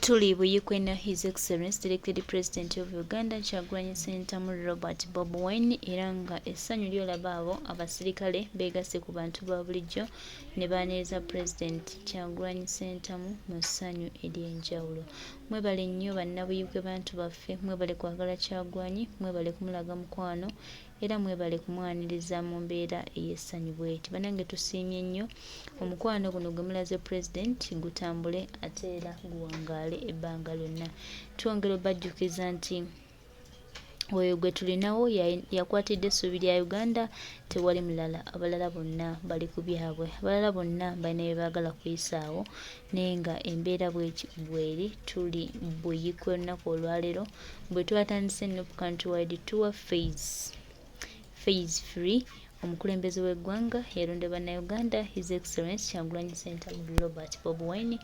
Tuli Buyikwena, His Excellency Elected President of Uganda, Kyagulanyi Ssentamu Robert Bob Wine, era nga essanyu lyolaba abo abasirikale beegasse ku bantu ba bulijjo ne baneeza President Kyagulanyi Ssentamu mu ssanyu ery'enjawulo. Mwebale nnyo bannabuyikwe bantu baffe, mwebale kwagala Kyagulanyi, mwebale kumulaga mukwano, era mwebale kumwaniriza mu mbeera ey'essanyu bw'eti. Bannange tusiimye nnyo omukwano guno gwe mulaze President gutambule ate era guwangaale ebbanga lyonna. Twongera obajjukiza nti oyo gwe tulinawo yakwatidde essuubi lya Uganda, tewali mulala. Abalala bonna bali ku byabwe, abalala bonna balina bye baagala kuyisaawo, naye nga embeera bw'eri. Tuli Buyikwe olunaku olwaleero bwe twatandise Nuupu Countrywide Tour Phase 3. Omukulembeze w'eggwanga yalonde bannayuganda His Excellency Kyagulanyi Ssentamu Robert Bob Wine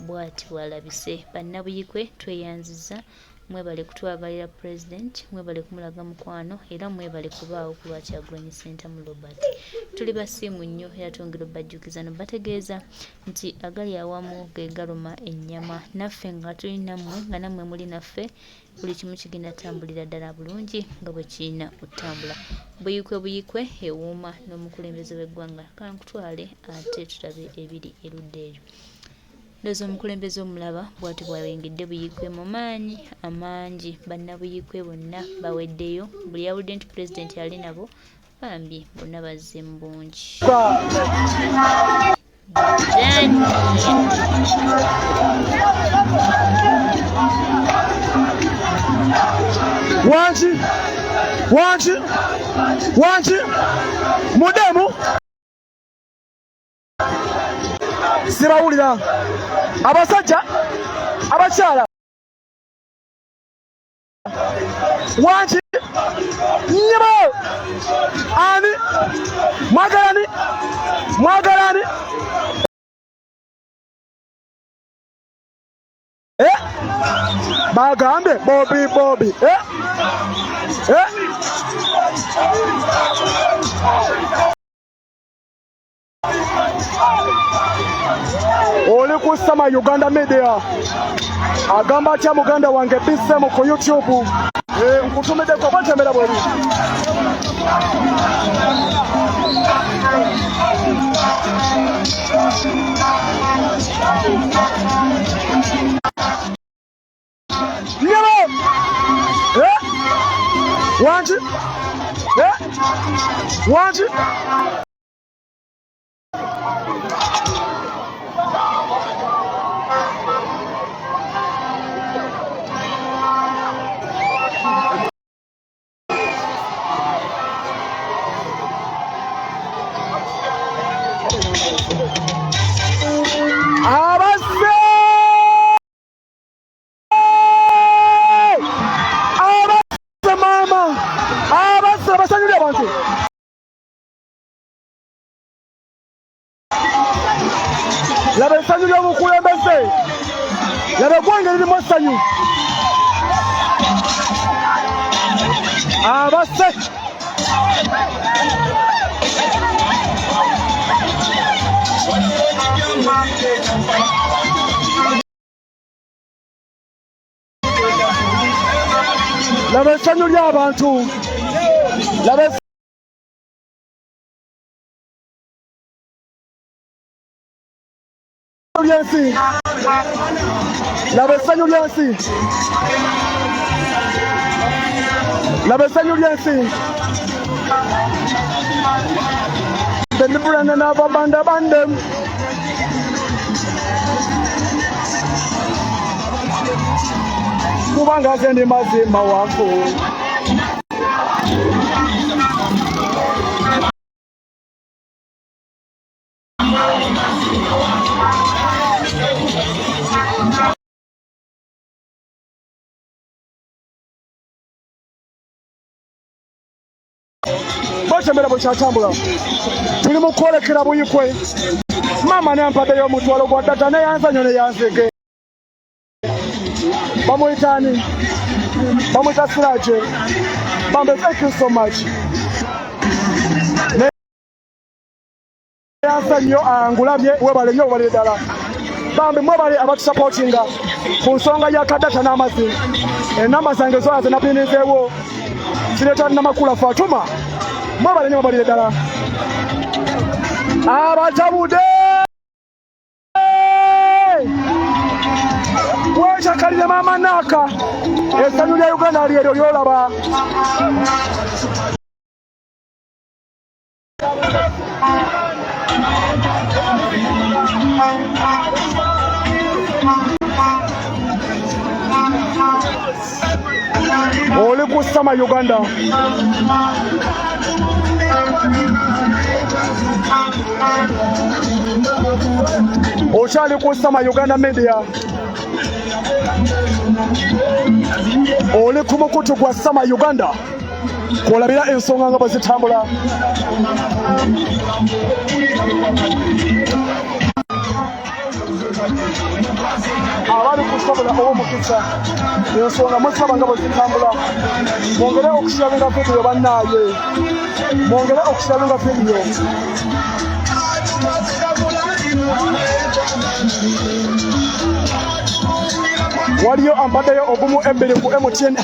bw'ati bw'alabise. Bannabuyikwe tweyanziza, mwebale kutwagalira President, mwebale kumulaga mukwano, era mwebale kubaawo ku lwa Kyagulanyi Ssentamu Robert. Tuli basiimu nnyo era twongera obbajjukiza bategeeza nti agali awamu ge galuma ennyama. Naffe nga tuli nammwe, nga nammwe muli naffe, buli kimu kigenda tambulira ddala bulungi nga bwe kirina okutambula. Buyikwe ewuuma n'omukulembeze w'eggwanga. Kala nkutwale ate tulabe ebiri erudda eyo. Ndowooza omukulembeze omulaba bw'ati bw'ayingidde Buyikwe mu maanyi amangi. Bannabuyikwe bonna baweddeyo, buli yawudde nti President yali nabo bambi bonna bazze mu bungi. Wanchi mudemu sibawulira abasajja abakyala wanchi nyabo ani mwagalani bagambe Bobby oli ku Sama Uganda Media agamba atya muganda wange bissemu ku YouTube nkutumiddeko bwentembera bweri nyabo wanchi laba essanyu ly'omukulembeze, laba eggwanga lirimu essanyu. Abasse laba essanyu ly'abantu, laba lyensi, laba essanyu lyensi, laba essanyu lyensi. Deliverance n'aba bandem kubanga nze ndi mazima wako. Bwetembera bwekyatambula tuli mu kwolekera Buyikwe. Maama nampaddeyo omutwalo gwa ddata neyanzanyo neyanzege. Bamuyitaani bamuyita Siraje. Bambe thank you so much. Neyanza nnyo angulabye webale nnyo webale ddala. Bambe mwebale abatusupportinga. ku nsonga ya kadata n'amazzi. Enamba zange zona zinapinizeewo. Kireeta Namakula Fatuma. Mwabale nnyo mubalire ddala. Abatabudde! Weekyakalire Maama Naaka. Essanyu lya Uganda lyeryo ly'olaba. Oli ku Sama Uganda. Okyali ku Sama Uganda Media. Oli ku mukutu gwa Sama Uganda. Kwolabira ensonga nga bwe zitambula. Abali kusobola ow'omukisa ensonga musaba nga bwe zitambula. Mwongere okushalinga vidiyo bannaaye. Mwongere okushalinga vidiyo. Waliyo ambaddeyo ogumu ebbiri ku MTN.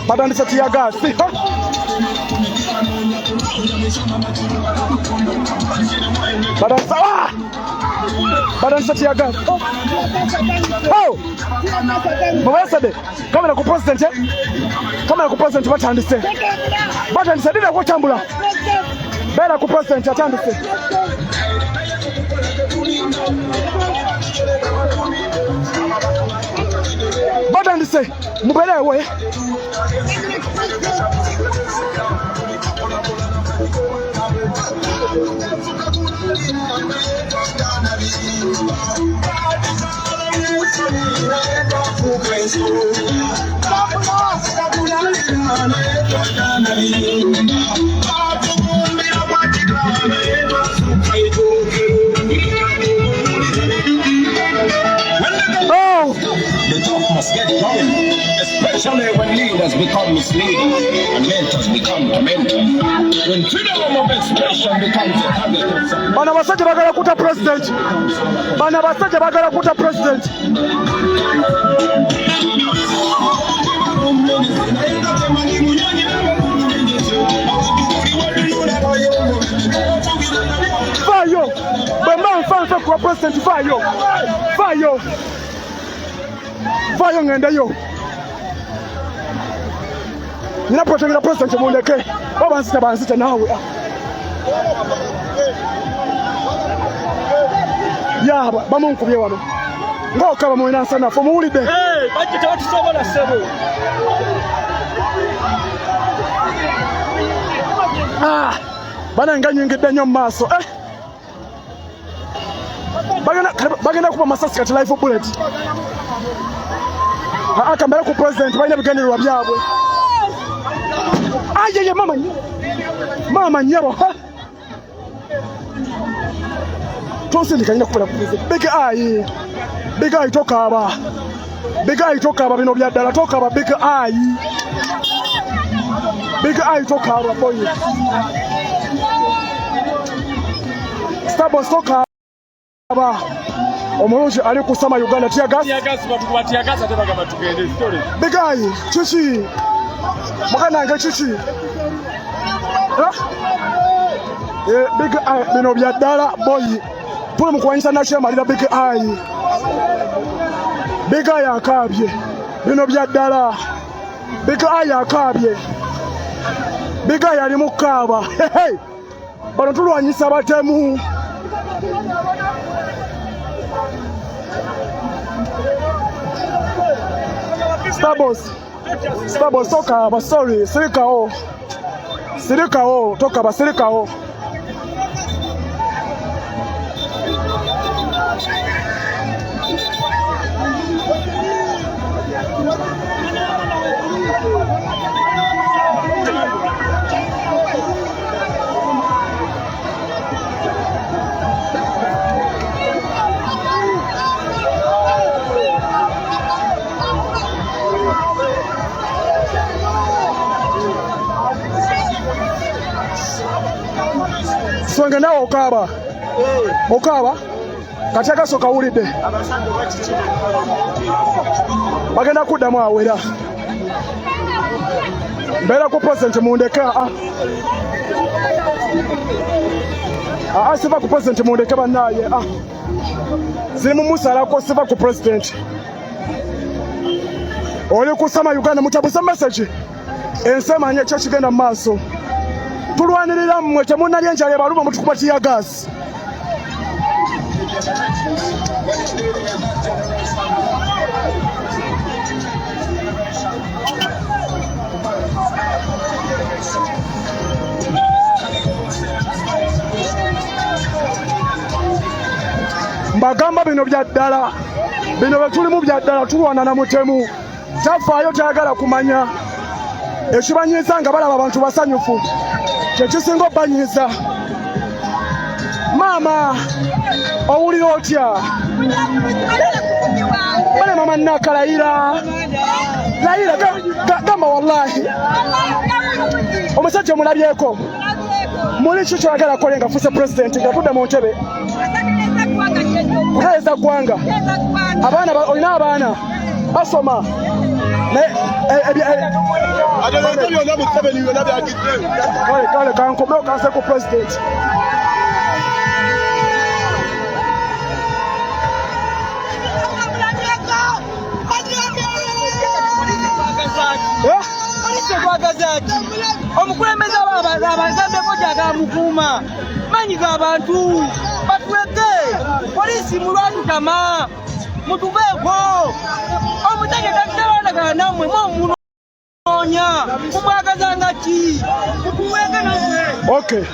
Batandise tiyagaasi. Batandise tiyagaasi. Mubasade kamera ku president. Kamera ku president batandise. Batandise dira kutambula. Bera ku president atandise. Batandise muberewe. The talk must get going, especially when leaders become misleading and mentors become tormented. When freedom of expression becomes a target of some. Bana basajja bagala kuta president. Bana basajja bagala kuta president. Fayo. Bema mfansa kwa president fayo. Fayo. Fayo ngendayo. Nina protecting president mundeke. Baba nsita bansita nawe. Ya bamunkubye wano. Ngokaba mwina sana fo muwulidde. Bajja batusobola sebo. Bana nga nyingidde nnyo mu maaso. Bagenda kuba masasi kati life bullet. Akambere ku president balina bigendererwa byabwe. Ayeye mama nyabo. Tosindika nyina kukola ku president. Big eye tokaba. Big eye tokaba bino bya ddala tokaba big eye. Big eye tokaba boy. Stabo tokaba. Omulungi ali ku Sama Uganda tiyagasi batukuba tiyagasi ate bagamba tugende story. Big eye chichi. Mukana nga chichi. Big eye bino bya ddala boy. Tuli mu kuwanyisa nakyo amalira big eye. Big eye akabye. Bino bya ddala. Big eye akabye. Big eye ali mu kaaba. Bano tulwanyisa batemu. Starbos tokaba sorry sirikao tokaba sirikao. Swanga nawe okaba. kati agasooka wulidde bagenda kuddamu awera mbeera ku president mundeke siva ku president mundeke bannaaye ziri mu musalako siva ku president oli kusama Uganda mutabuze message ensi emanye ekyo kigenda mu maaso tulwanirira mmwe temunnalya enjala ebaluma mutukuba tiyagaasi mbagamba bino bya ddala bino bye tulimu bya ddala tulwana na mutemu tafaayo tayagala kumanya ekibanyiiza nga balaba abantu basanyufu kyekisinga obbanyiiza maama owulira otya bale mama nnaka layira gamba wallahi omusajja omulabyeko muli ki kyoyagala akole nga fuse pulezidenti ngavudde mu ntebe kutereeza ggwanga olina abaana basoma kale kankomeo kanse ku pulezidenti omukulembeze abazambeko gyagala mukuuma manyiga abantu batuleke polisi mulwatutama mutubeeko omutage takitalondagala nammwe mwomunoonya mumwagazanga ki mutuweeke nammwe okay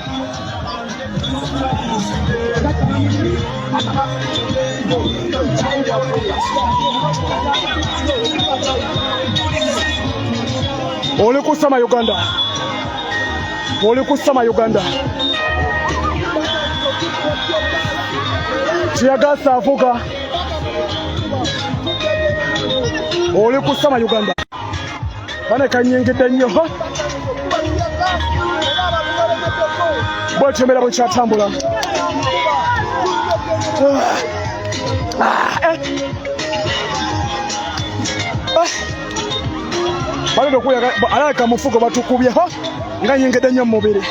oli kusama Uganda tiyagasa avuga oli kusama Uganda bane kanyingidde nnyo bwetembera bwekyatambula balina okuyaga alaka mufugo batukubye nga nyingidde nnyo mu mubiri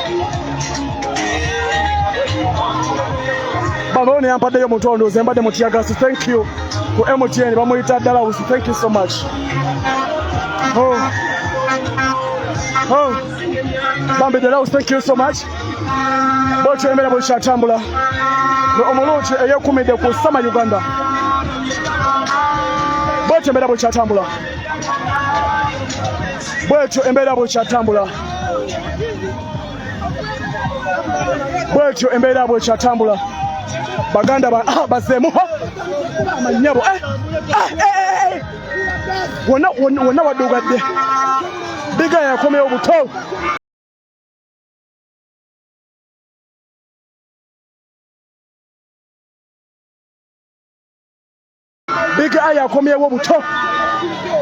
bamone yampaddeyo mutondoze mbadde mutiyagasi thank you ku MTN bamuyita Dallas thank you so much bambi Dallas thank you so much bwetyo embeera bwekyatambula omulungi eyekumidde ku sama Uganda bwetyo embeera bwekyatambula bwetyo embeera bwekyatambula bwetyo embeera bwekyatambula baganda bazeemu amanyabo wonna waddugadde biga yakomyewo buto Big Eye akomyewo buto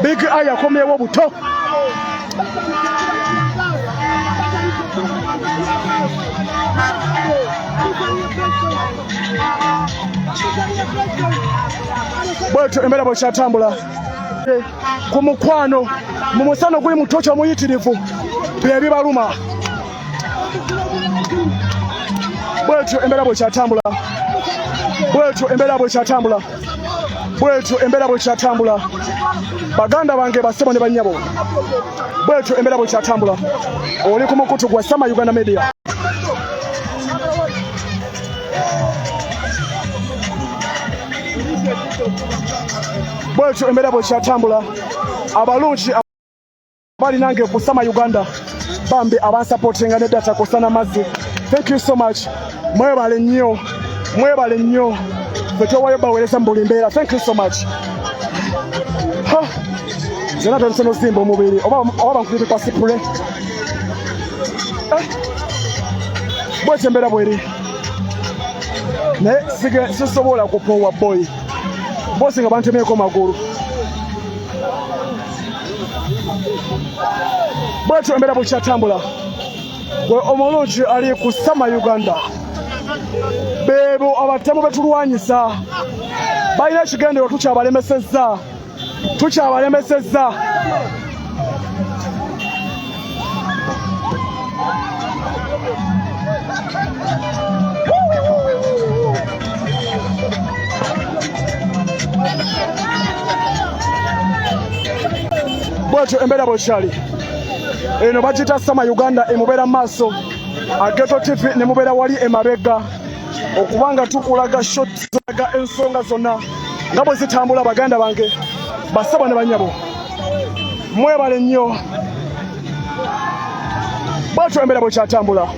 Big Eye akomyewo buto bwetyo embeera bwekyatambula ku mukwano mu musano guli mutoki omuyitirivu bye bibaluma bwetyo embeera bwekyatambula bwetyo embeera bwekyatambula bwetyo embeera bwekyatambula baganda bange basebo ne bannyabo bwetyo embeera bwekyatambula oli ku mukutu gwa Sama Uganda Media bwetyo embeera bwekyatambula abalungi bali nange ku Sama Uganda bambi abansupportinga ne data kosana mazzi thank you so much mwebale nnyo fetowayo baweereza mu buli mbeera thank you so much zena tonse nozimba omubiri oba bankubite kwa sipule bwetyo embeera bweri naye sisobola kupowa boy bosi nga bantemyeko magulu bwetyo embeera bwekyatambula gwe omulungi ali ku Sama Uganda Bebo abatemu betulwanyisa balina ekigendero tukyabalemesezza bwetyo embeera bwekyali eno bagita Sama Uganda emubeera maaso Ageto TV ne mubeera wali emabega okubanga tukulaga shot zaga ensonga zonna nga bwe zitambula baganda bange basaba ne banyabo mwebale nnyo bwetyo embeera bwekyatambula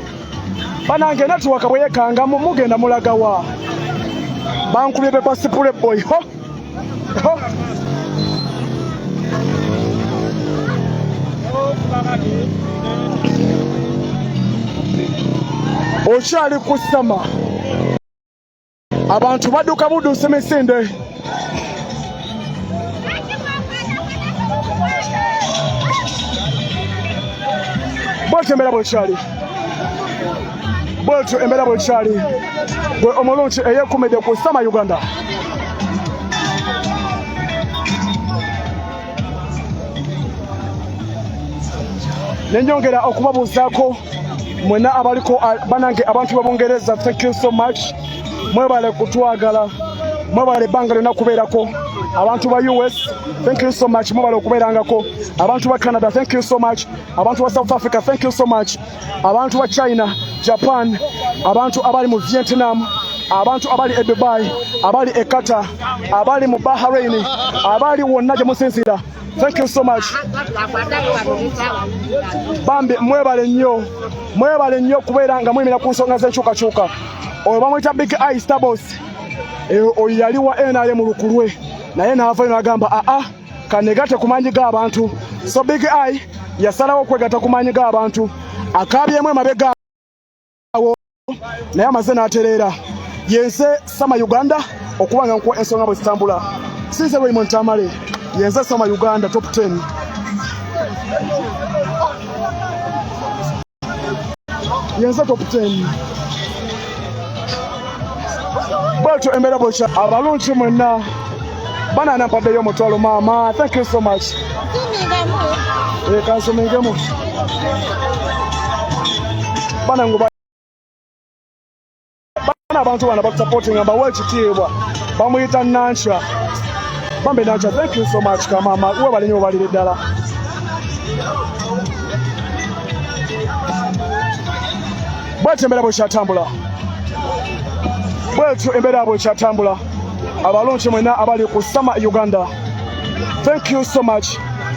banange natuwaka bwe yekanga mugenda mulagawa bankubye be basipule boy ho okyali ku Sama abantu badduka buddusa emisinde bwetyo embeera bwekyali gwe omulungi eyeekumidde ku Sama Uganda nenyongera okubabuuzaako mwena abaliko banange abantu b'Obungereza, thank you so much. Mwebale kutwagala, mwebale ebbanga lyonna kubeerako. Abantu ba US, thank you so much. Mwebale okubeerangako. Abantu ba Canada, thank you so much. Abantu ba South Africa, thank you so much. Abantu ba China, Japan, abantu abali mu Vietnam, abantu abali e Dubai, abali e Qatar, abali mu Bahrain, abali wonna gye musinzira, thank you so much. Bambi mwebale nnyo kubeera nga mwemera ku nsonga z'enkyukakyuka. Oyo bamuyita Big Eye Starboss, oyo yali wa NRM mu lukulwe naye n'ava eno agamba kanegate ku maanyi g'abantu. So Big Eye yasalawo okwegatta ku maanyi g'abantu, akaabyemu emabega awo naye amaze n'atereera. Yenze Sama Uganda okuba nga nkuwa ensonga bwe zitambula. Sinze Raymond Tamale, yenze Sama Uganda top 10. Yenze top 10. Bwetyo embeera bwekya abalungi mwenna banana mpaddeyo omutwalo maama, thank you so much. Kansomengemu banangu bana abantu bana batusupporting bawe ekitiibwa bamuyita Nancha bambe Nancha, thank you so much kamama webale nnyo balire ddala. Bwetyo embeera bwekyatambula abalungi mwenna abali ku Sama Uganda, thank you so much.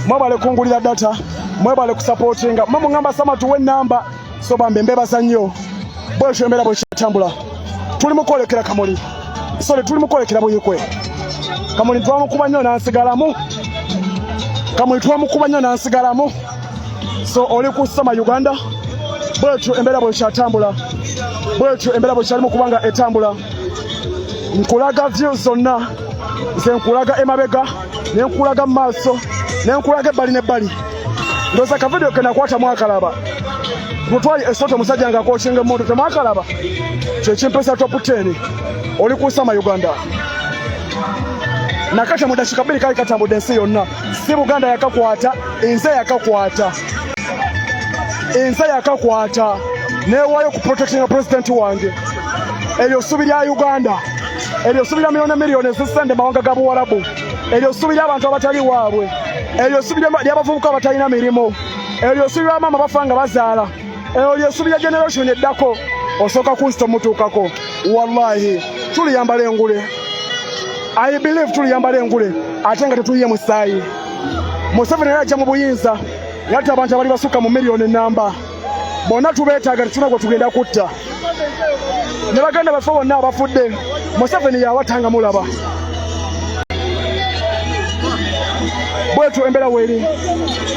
Mwebale kungulira data, mwebale kusupportinga, mungamba Sama tuwe namba, so bambe mbebaza nnyo. Bwetyo embeera bwekyatambula tuli mukwolekera Kamuli, tuli mukwolekera Buyikwe. Kamuli twamukuba nnyo n'ansigalamu, so oli ku Sama Uganda. Bwetyo embeera bwekyatambula, bwetyo embeera bwekyalimu kubanga etambula. Nkulaga views zonna, nze nkulaga emabega, ne nkulaga mu maaso, ne nkulaga ebbali n'ebbali. Ndowooza akavidiyo ke nakwata mwakalaba. Mutwali esooto omusajja nga akookinga emmundu temwakalaba. Kye kimpesa top 10. Oli ku Sama Uganda. Nakati mu dakiika 2 kali katambudde ensi yonna. Si Buganda yakakwata, enze yakakwata. Neewaayo ku protecting president wange. Eryo ssuubi lya Uganda. Eryo ssuubi lya miliyoni ezisende mawanga ga Buwarabu. Eryo ssuubi ly'abantu abatali waabwe. Eryo ssuubi ly'abavubuka abatalina mirimu. Eryo ssuubi lya maama bafa nga bazaala. Eryo ssuubi lya generation eddako osooka kunsita mutuukako. Wallahi tuliyambala engule. I believe tuliyambala engule ate nga tetuyiye musaayi. Museveni yajja mu buyinza yatta abantu abali basukka mu miliyoni ennamba. Bonna tubeetaaga tetuna gwe tugenda kutta. Ne baganda baffe bonna abafudde Museveni yawatanga mulaba. Bwetyo embeera weeri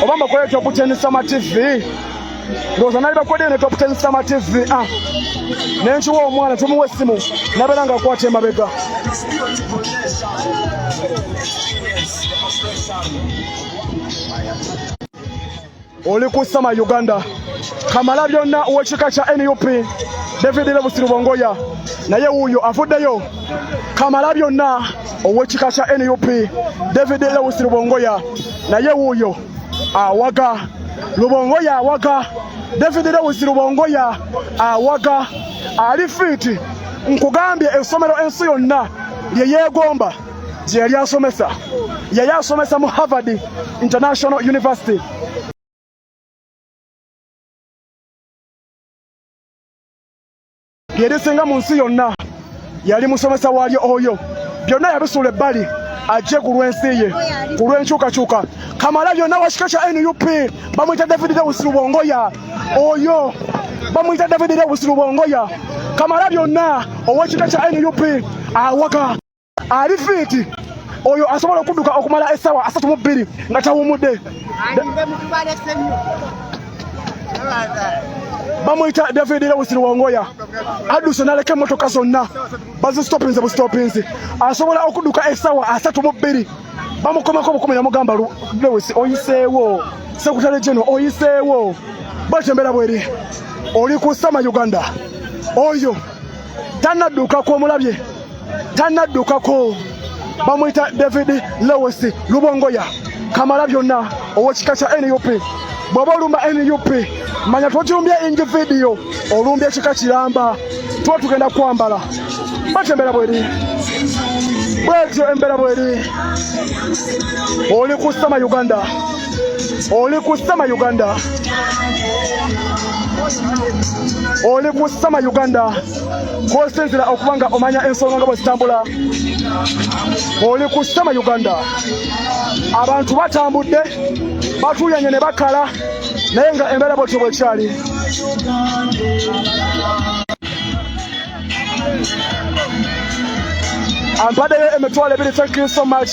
obamba kole top 10 Sama TV. Ndowooza nali bakweddeyo ne top 10 Sama TV. Nenkiwa omwana tumuwa essimu nabeera nga akwata emabega. Oli ku Sama Uganda. Kamalabyonna ow'ekika kya NUP David Lewis Lubongoya naye wuuyo afuddeyo Kamalabyonna ow'ekika kya NUP David Lewis Lubongoya naye wuuyo awaga Lubongoya awaga David Lewis Lubongoya awaga ali fiti nkugambye essomero ensi yonna lye yeegomba gye yali asomesa yali asomesa mu Harvard International University lyerisinga mu nsi yonna yali musomesa waalyo oyo byonna yabisuula ebbali ajje ku lw'ensi ye ku lw'enkyukakyuka Kamalabyonna wakika kya NUP bamuyita David Lewis Lubongoya oyo bamuyita David Lewis Lubongoya Kamalabyonna ow'ekika kya NUP awaga ali fiti oyo asobola okudduka okumala essaawa 32 nga tawumudde bamuyita David Lewis Lubongoya adduse n'aleka emmotoka zonna bazistopinze busitopinzi asobola okudduka essaawa 32 bamukomako obukomi namugamba Lewis oyiseewo sekutale geno oyiseewo bwetembera bweri oli ku Sama Uganda oyo tannaddukako omulabye tannaddukako bamuyita David Lewis Lubongoya Kamalabyonna ow'ekika kya NUP bw'oba olumba NUP manya twokirumbya individiyo olumbya ekika kiramba tuba tugenda kwambala batembera bweri bwetyo embeera bweri oli ku Sama Uganda oli ku Sama Uganda oli ku Sama Uganda kwosinzira okuba nga omanya ensonga nga bwe zitambula oli ku Sama Uganda abantu batambudde batuuyanye ne bakala naye nga embeera bwetyo bwekyali ampaddeyo emitwalo 2 thank you so much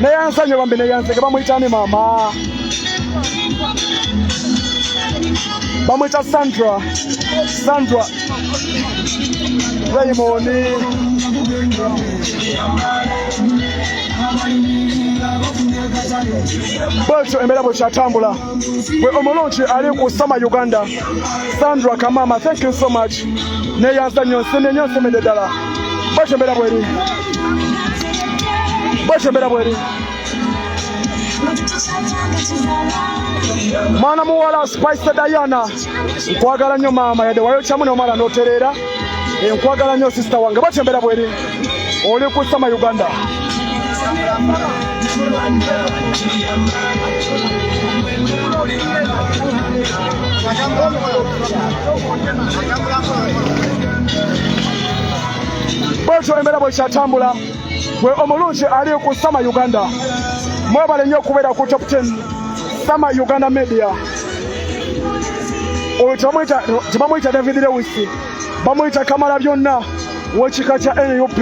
neyanzanyo bambi neyanzege bamuyitani maama bamuyita Sandra Raymond bwetyo embeera bwekyatambula bwe omulungi ali ku Sama Uganda Sandra Kamama thank you so much neyanzanyo nsemedde ddala bwetyo embeera bweri bwetyo embeera bweri mwana muwala Spice Diana nkwagala nnyo maama yadde wayokyamu nomala notereera nkwagala nnyo sister wange bwetyo embeera bweri oli ku Sama Uganda bwetyo embeera bwekyatambula gwe omulungi ali ku Sama Uganda mwebale nnyo okubeera ku top 10 Sama Uganda Media oyo tebamuyita David Lewis bamuyita Kamalabyonna w'ekika kya NUP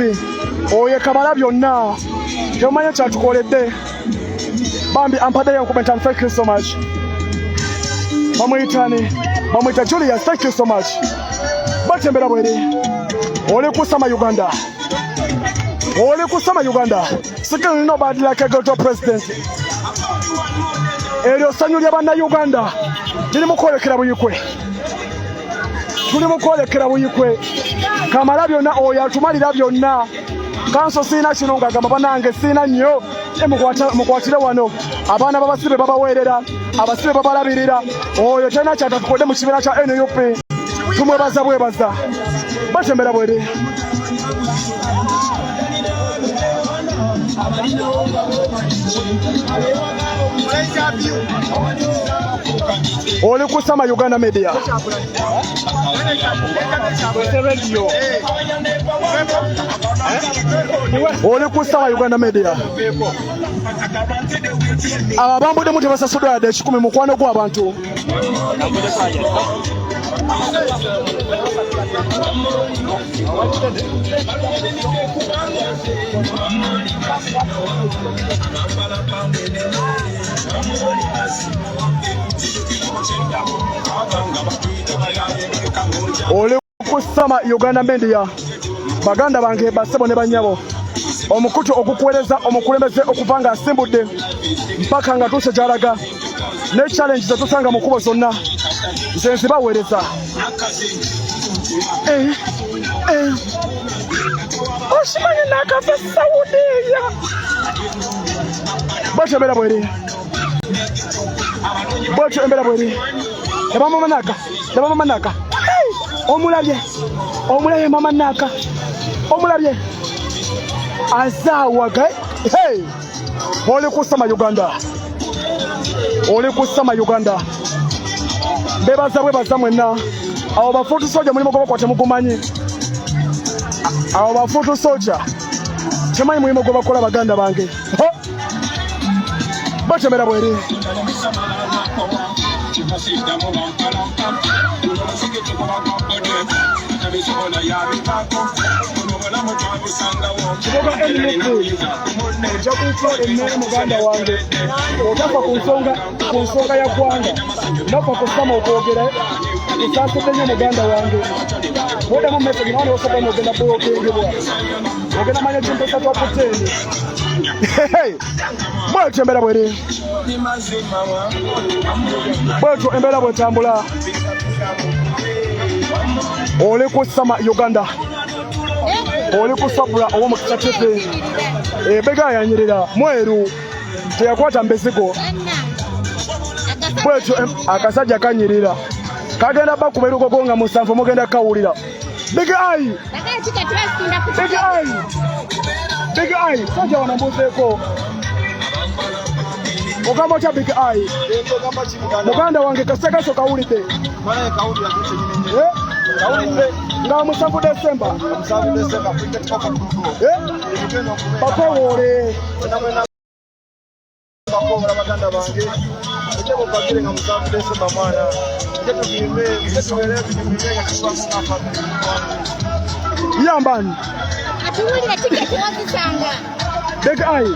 oyo Kamalabyonna temumanye kyatukoledde bambi ampaddeyo nkumentani thank you so much bamuyita Julius thank you so much batembera bweri oli ku Sama Uganda oli ku Sama Uganda still nobody like a girl president eryo ssanyu lya bannayuganda liri mu kwolekera buyikwe tuli mu kwolekera buyikwe Kamalabyonna oyo atumalira byonna kanso siina kino ng'agamba banange siina nnyo mukwatire wano abaana b'abasibe babaweerera abasibe babalabirira oyo talina kyatatukodde mu kibiina kya NUP tumwebaza bwebaza batembera bweri oli ku Sama Uganda Media oli ku Sama Uganda Media abambuddemu tebasasuddwa yadde 10 mukwano gw'abantu oli ku Sama Uganda Media baganda bange basebo ne banyabo omukutu okukuweereza omukulembeze okuva nga asimbudde mpaka nga tuuse gy'alaga ne challenge zetusanga mu kkubo zonna nze nzibaweereza Oshimanye nakafe Saudiya. Bwacho embera bweri. Bwacho embera bweri. Eba mama naka. Eba mama naka. Omulabye. Omulabye mama naka. Omulabye. Azawaga. Hey. Ole kusama Uganda. Ole kusama Uganda. Bebaza bwe bazamwena. Abo bafutu soja mulimo goba kwate mukumanyi. Abo bafutu soja. Temanyi mulimo goba kola baganda bange. Bwacho embera bweri. Kiboga NMP jakuitwa emmere muganda wange otafa ku nsonga ya ggwanga nafa kusama okwogera kusaasidde nnyo muganda wange odamu message nawane osaba nogenda bwokengebwa ogenda manya kimpesa twakuteni bwetyo embeera bweri bwetyo embeera bwetambula oli kusama Uganda oli kusabula owo mu kisakete ebega yanyirira mweru teyakwata mbezigo bwetyo akasajja kanyirira kagenda bakuba erugogo nga musanvu mugenda kawulira big eye sajja wanambuzeeko ogamba otya big eye muganda wange kasagaso kawulidde nga musanvu Desemba bakowoole baganda bange ekyo bagire nga musanvu Desemba mwana yambani atuwulira tiketi wazisanga big eye